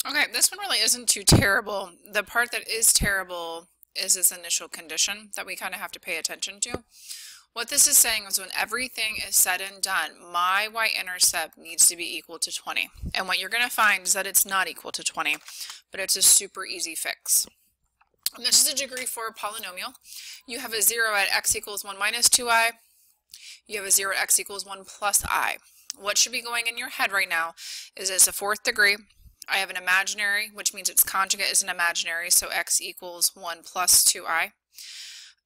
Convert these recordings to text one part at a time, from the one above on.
Okay, this one really isn't too terrible. The part that is terrible is this initial condition that we kind of have to pay attention to. What this is saying is when everything is said and done, my y-intercept needs to be equal to 20. And what you're going to find is that it's not equal to 20, but it's a super easy fix. And this is a degree 4 polynomial. You have a 0 at x equals 1 minus 2i. You have a 0 at x equals 1 plus I. What should be going in your head right now is it's a fourth degree. I have an imaginary, which means its conjugate is an imaginary, so x equals 1 plus 2i.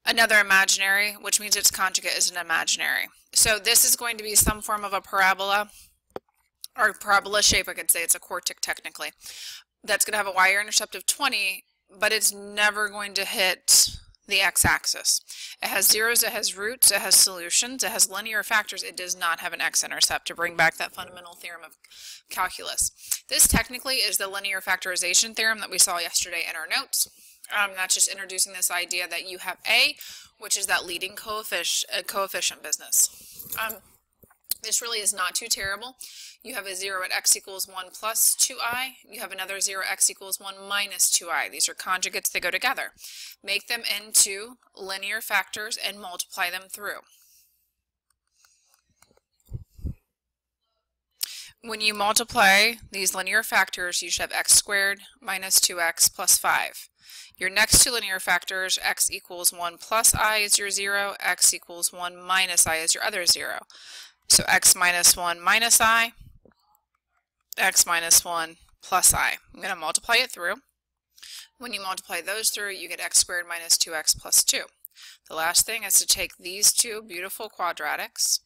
Another imaginary, which means its conjugate is an imaginary. So this is going to be some form of a parabola, or parabola shape, I could say it's a quartic technically. That's going to have a y-intercept of 20, but it's never going to hit the x-axis. It has zeros, it has roots, it has solutions, it has linear factors. It does not have an x-intercept, to bring back that fundamental theorem of calculus. This technically is the linear factorization theorem that we saw yesterday in our notes. That's just introducing this idea that you have A, which is that leading coefficient business. This really is not too terrible. You have a 0 at x equals 1 plus 2i. You have another 0 at x equals 1 minus 2i. These are conjugates that go together. Make them into linear factors and multiply them through. When you multiply these linear factors, you should have x squared minus 2x plus 5. Your next two linear factors, x equals 1 plus I is your 0, x equals 1 minus I is your other 0. So x minus 1 minus I, x minus 1 plus I. I'm going to multiply it through. When you multiply those through, you get x squared minus 2x plus 2. The last thing is to take these two beautiful quadratics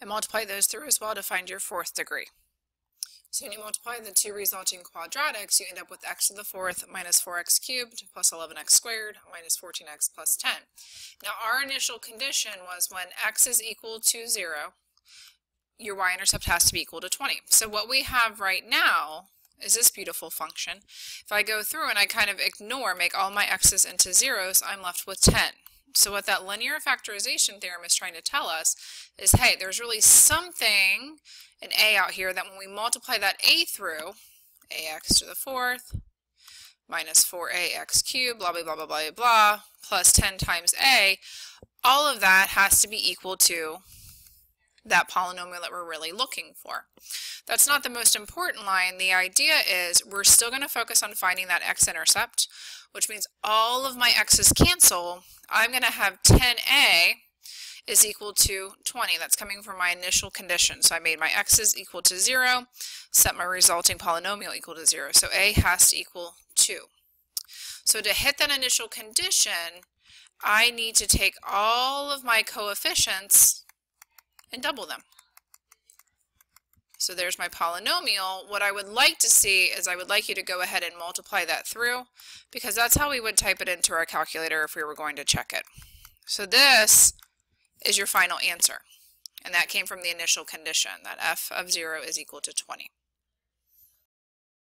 and multiply those through as well to find your fourth degree. So when you multiply the two resulting quadratics, you end up with x to the fourth minus 4x cubed plus 11x squared minus 14x plus 10. Now our initial condition was when x is equal to 0, your y-intercept has to be equal to 20. So what we have right now is this beautiful function. If I go through and I kind of make all my x's into zeros, I'm left with 10. So what that linear factorization theorem is trying to tell us is, hey, there's really something, an a out here, that when we multiply that a through, ax to the fourth minus 4ax cubed, blah, blah, blah, blah, blah, blah, plus 10 times a, all of that has to be equal to that polynomial that we're really looking for. That's not the most important line. The idea is we're still going to focus on finding that x-intercept, which means all of my x's cancel. I'm going to have 10a is equal to 20. That's coming from my initial condition. So I made my x's equal to 0, set my resulting polynomial equal to 0. So a has to equal 2. So to hit that initial condition, I need to take all of my coefficients and double them. So there's my polynomial. What I would like to see is I would like you to go ahead and multiply that through, because that's how we would type it into our calculator if we were going to check it. So this is your final answer, and that came from the initial condition, that f of 0 is equal to 20.